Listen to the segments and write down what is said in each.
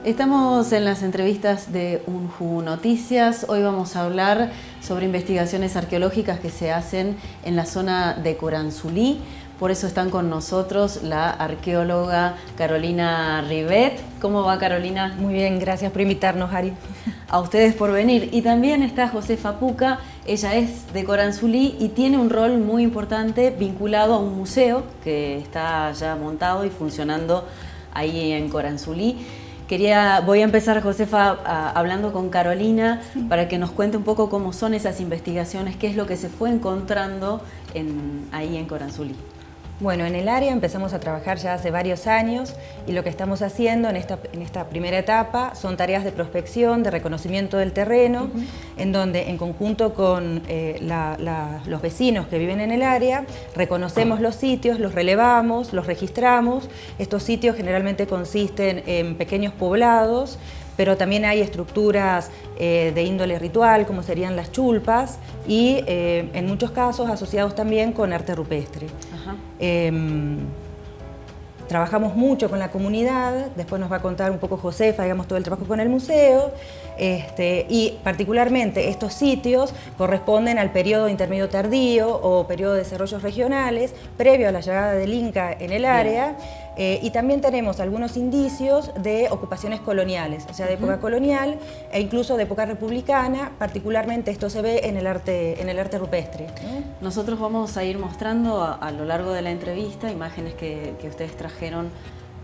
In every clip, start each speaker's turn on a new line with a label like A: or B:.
A: Estamos en las entrevistas de UNJU Noticias. Hoy vamos a hablar sobre investigaciones arqueológicas que se hacen en la zona de Coranzulí. Por eso están con nosotros la arqueóloga Carolina Rivet. ¿Cómo va, Carolina?
B: Muy bien, gracias por invitarnos, Ari.
A: A ustedes por venir. Y también está Josefa Puca. Ella es de Coranzulí y tiene un rol muy importante vinculado a un museo que está ya montado y funcionando ahí en Coranzulí. Voy a empezar, Josefa, hablando con Carolina para que nos cuente un poco cómo son esas investigaciones, qué es lo que se fue encontrando ahí en Coranzulí.
B: Bueno, en el área empezamos a trabajar ya hace varios años y lo que estamos haciendo en esta primera etapa son tareas de prospección, de reconocimiento del terreno, en donde en conjunto con los vecinos que viven en el área, reconocemos los sitios, los relevamos, los registramos. Estos sitios generalmente consisten en pequeños poblados, pero también hay estructuras de índole ritual, como serían las chulpas, y en muchos casos asociados también con arte rupestre. Trabajamos mucho con la comunidad, después nos va a contar un poco Josefa, digamos, todo el trabajo con el museo, y particularmente estos sitios corresponden al periodo intermedio tardío o periodo de desarrollos regionales, previo a la llegada del Inca en el área, y también tenemos algunos indicios de ocupaciones coloniales, o sea, de época colonial e incluso de época republicana. Particularmente esto se ve en el arte rupestre, ¿no?
A: Nosotros vamos a ir mostrando a lo largo de la entrevista imágenes que ustedes trajeron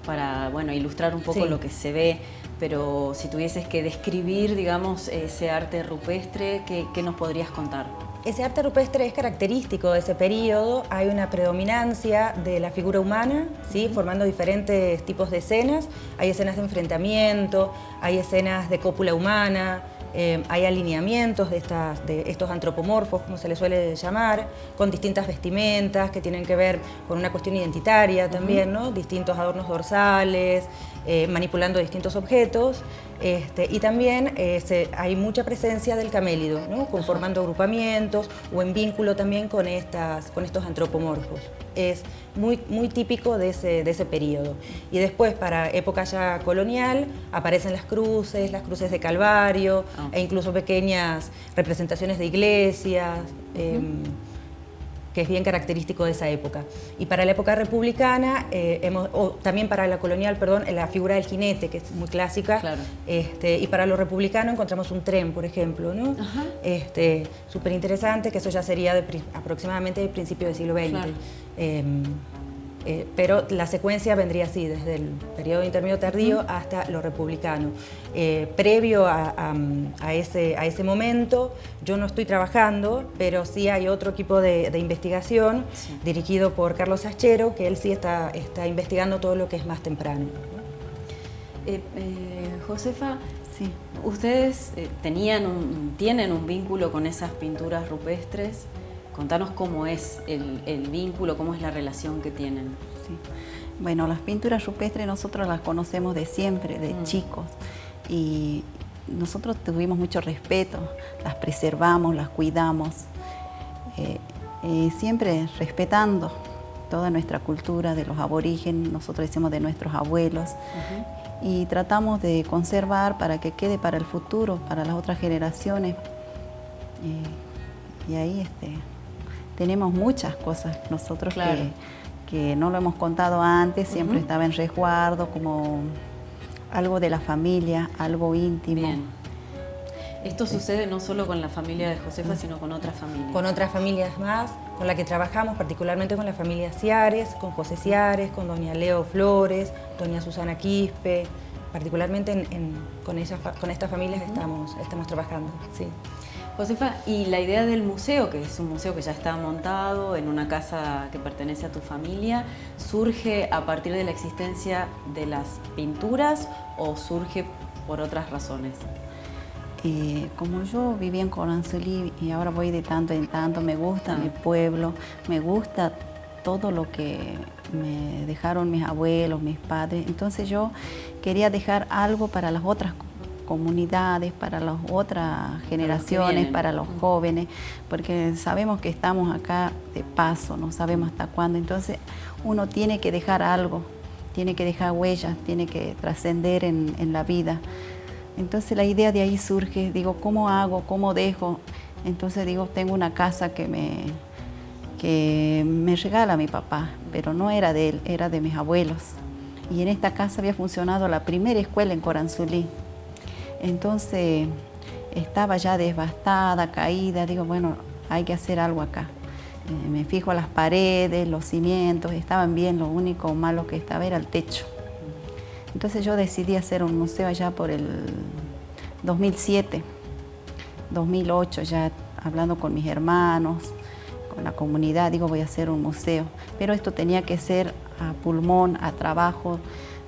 A: para, bueno, ilustrar un poco lo que se ve, pero si tuvieses que describir, digamos, ese arte rupestre, ¿qué nos podrías contar?
B: Ese arte rupestre es característico de ese periodo. Hay una predominancia de la figura humana, ¿sí? Formando diferentes tipos de escenas. Hay escenas de enfrentamiento, hay escenas de cópula humana, hay alineamientos de estos antropomorfos, como se les suele llamar, con distintas vestimentas que tienen que ver con una cuestión identitaria también, ¿no? Distintos adornos dorsales, manipulando distintos objetos. Y también hay mucha presencia del camélido, ¿no? Conformando agrupamientos o en vínculo también con estos antropomorfos. Es muy típico de ese periodo. Y después, para época ya colonial, aparecen las cruces de Calvario, e incluso pequeñas representaciones de iglesias, que es bien característico de esa época. Y para la época republicana, también para la colonial, perdón, la figura del jinete, que es muy clásica. Claro. Y para lo republicano encontramos un tren, por ejemplo, ¿no? Súper interesante, que eso ya sería aproximadamente del principio del siglo XX. Claro. Pero la secuencia vendría así, desde el periodo intermedio tardío hasta lo republicano. Previo a ese momento, yo no estoy trabajando, pero sí hay otro equipo de investigación dirigido por Carlos Achero, que él sí está investigando todo lo que es más temprano.
A: Josefa, ustedes tienen un vínculo con esas pinturas rupestres. Contanos cómo es el vínculo, cómo es la relación que tienen.
C: Sí. Bueno, las pinturas rupestres nosotros las conocemos de siempre, de chicos. Y nosotros tuvimos mucho respeto, las preservamos, las cuidamos. Siempre respetando toda nuestra cultura de los aborígenes, nosotros decimos de nuestros abuelos. Y tratamos de conservar para que quede para el futuro, para las otras generaciones. Y ahí tenemos muchas cosas nosotros que no lo hemos contado antes, siempre estaba en resguardo, como algo de la familia, algo íntimo.
A: Bien. Esto sucede no solo con la familia de Josefa, sino con otras familias.
B: Con otras familias más, con las que trabajamos, particularmente con la familia Ciares, con José Ciares, con doña Leo Flores, doña Susana Quispe. Particularmente con estas familias estamos trabajando. Sí.
A: Josefa, y la idea del museo, que es un museo que ya está montado en una casa que pertenece a tu familia, ¿surge a partir de la existencia de las pinturas o surge por otras razones?
C: Como yo viví en Coranzulí y ahora voy de tanto en tanto, me gusta mi pueblo, me gusta todo lo que me dejaron mis abuelos, mis padres. Entonces yo quería dejar algo para las otras comunidades, para las otras generaciones, para los jóvenes, porque sabemos que estamos acá de paso, no sabemos hasta cuándo. Entonces uno tiene que dejar algo tiene que dejar huellas, tiene que trascender en la vida. Entonces la idea de ahí surge, digo, ¿cómo hago? ¿Cómo dejo? Entonces digo, tengo una casa que me regala mi papá, pero no era de él, era de mis abuelos. Y en esta casa había funcionado la primera escuela en Coranzulí. Entonces estaba ya devastada, caída, digo, bueno, hay que hacer algo acá. Me fijo a las paredes, los cimientos, estaban bien, lo único malo que estaba era el techo. Entonces yo decidí hacer un museo allá por el 2007, 2008, ya hablando con mis hermanos, con la comunidad, digo, voy a hacer un museo. Pero esto tenía que ser a pulmón, a trabajo.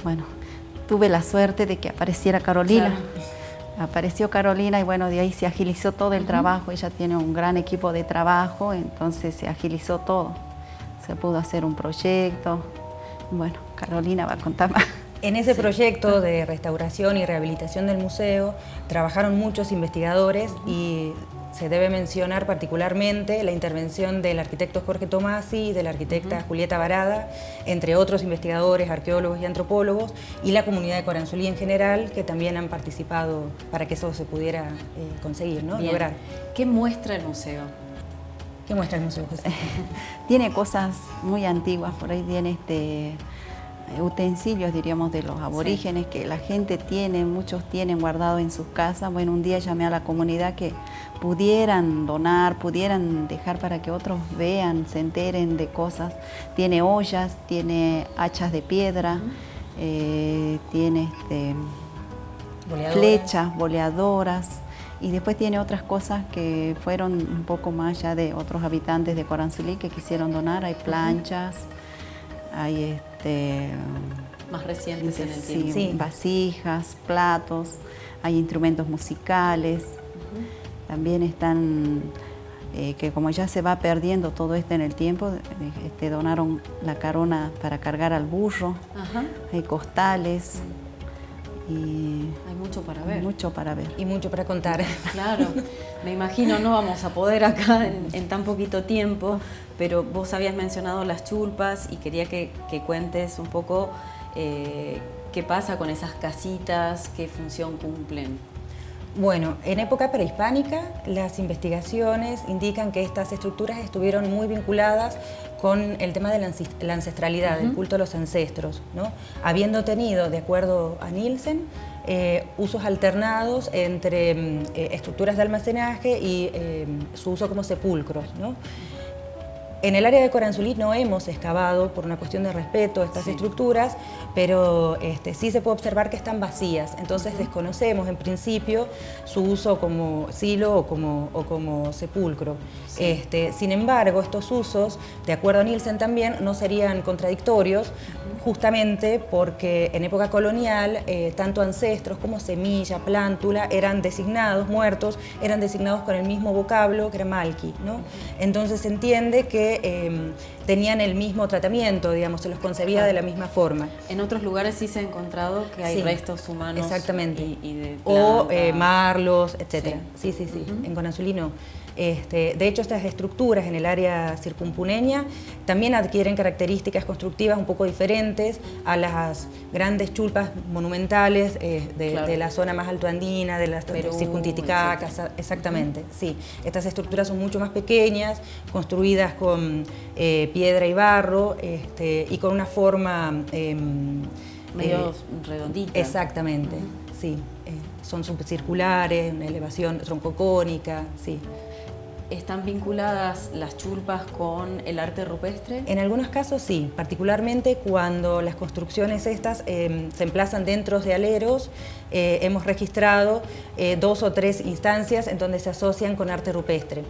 C: Bueno, tuve la suerte de que apareciera Carolina. Claro. Apareció Carolina y bueno, de ahí se agilizó todo el trabajo. Ella tiene un gran equipo de trabajo, entonces se agilizó todo. Se pudo hacer un proyecto. Bueno, Carolina va a contar más.
B: En ese proyecto de restauración y rehabilitación del museo trabajaron muchos investigadores y se debe mencionar particularmente la intervención del arquitecto Jorge Tomasi y de la arquitecta Julieta Barada, entre otros investigadores, arqueólogos y antropólogos, y la comunidad de Coranzulí en general, que también han participado para que eso se pudiera conseguir, ¿no? Lograr.
A: ¿Qué muestra el museo?
B: ¿Qué muestra el museo, José?
C: Tiene cosas muy antiguas, por ahí tiene utensilios, diríamos, de los aborígenes, que la gente tiene, muchos tienen guardados en sus casas. Bueno, un día llamé a la comunidad que pudieran donar, pudieran dejar para que otros vean, se enteren de cosas. Tiene ollas, tiene hachas de piedra, tiene flechas, boleadoras, y después tiene otras cosas que fueron un poco más ya de otros habitantes de Coranzulí que quisieron donar. Hay planchas, hay
A: más recientes en el tiempo.
C: Sí, vasijas, platos, hay instrumentos musicales. También están, que como ya se va perdiendo todo esto en el tiempo, donaron la carona para cargar al burro. Hay costales. Y
A: hay mucho para ver.
C: Mucho para ver.
B: Y mucho para contar.
A: Claro, me imagino no vamos a poder acá en tan poquito tiempo, pero vos habías mencionado las chulpas y quería que cuentes un poco qué pasa con esas casitas, qué función cumplen.
B: Bueno, en época prehispánica las investigaciones indican que estas estructuras estuvieron muy vinculadas con el tema de la ancestralidad, del culto a los ancestros, ¿no? Habiendo tenido, de acuerdo a Nielsen, usos alternados entre estructuras de almacenaje y su uso como sepulcros, ¿no? En el área de Coranzulí no hemos excavado, por una cuestión de respeto, estas estructuras, pero sí se puede observar que están vacías. Entonces desconocemos en principio su uso como silo o como sepulcro. Sí. Sin embargo, estos usos, de acuerdo a Nielsen también, no serían contradictorios, justamente porque en época colonial tanto ancestros como semilla, plántula eran designados, muertos, eran designados con el mismo vocablo que era malqui, ¿no? Entonces se entiende que tenían el mismo tratamiento, digamos, se los concebía de la misma forma.
A: En otros lugares sí se ha encontrado que hay restos humanos.
B: Exactamente.
A: Y de
B: o marlos, etc. Sí, en Coranzulí no. De hecho, estas estructuras en el área circumpuneña también adquieren características constructivas un poco diferentes a las grandes chulpas monumentales de la zona más altoandina, de la Circuntiticaca, exactamente. Sí, estas estructuras son mucho más pequeñas, construidas con piedra y barro y con una forma
A: medio redondita.
B: Exactamente, sí. Son subcirculares, una elevación troncocónica, sí.
A: ¿Están vinculadas las chulpas con el arte rupestre?
B: En algunos casos sí, particularmente cuando las construcciones estas se emplazan dentro de aleros. Hemos registrado 2 o 3 instancias en donde se asocian con arte rupestre,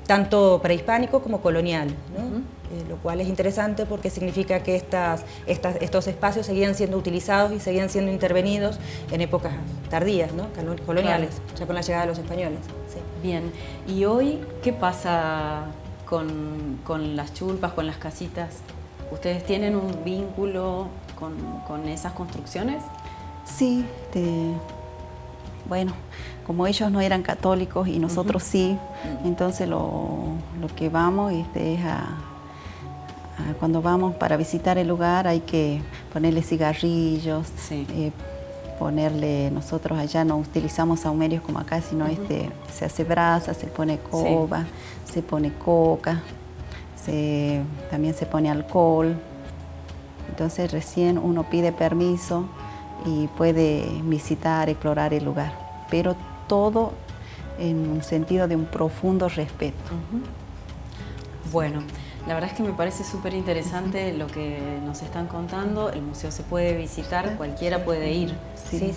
B: tanto prehispánico como colonial, ¿no? Lo cual es interesante porque significa que estos espacios seguían siendo utilizados y seguían siendo intervenidos en épocas tardías, ¿no? Coloniales, ya con la llegada de los españoles. Sí.
A: Bien, ¿y hoy qué pasa con las chulpas, con las casitas? ¿Ustedes tienen un vínculo con esas construcciones?
C: Sí, bueno, como ellos no eran católicos y nosotros sí, entonces lo que vamos es a cuando vamos para visitar el lugar hay que ponerle cigarrillos,
A: Sí.
C: Nosotros allá no utilizamos sahumerios como acá, sino se hace brasa, se pone coba, se pone coca, también se pone alcohol. Entonces recién uno pide permiso y puede visitar, explorar el lugar, pero todo en un sentido de un profundo respeto.
A: Bueno, la verdad es que me parece súper interesante lo que nos están contando. El museo se puede visitar, cualquiera puede ir.
B: Sí.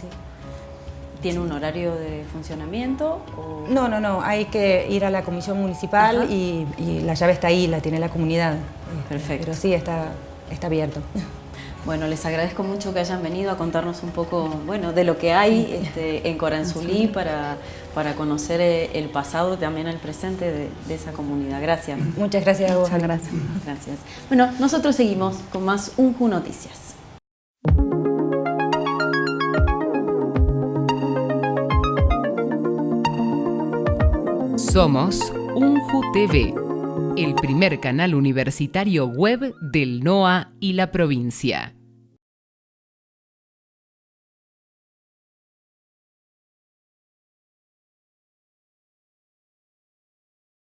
A: ¿Tiene un horario de funcionamiento? O...
B: No, hay que ir a la comisión municipal y la llave está ahí, la tiene la comunidad.
A: Perfecto.
B: Pero sí, está abierto.
A: Bueno, les agradezco mucho que hayan venido a contarnos un poco, de lo que hay en Coranzulí para conocer el pasado, también el presente de esa comunidad. Gracias.
B: Muchas gracias a vos.
C: Muchas gracias.
A: Gracias. Bueno, nosotros seguimos con más UNJU Noticias.
D: Somos UNJU TV, el primer canal universitario web del NOA y la provincia.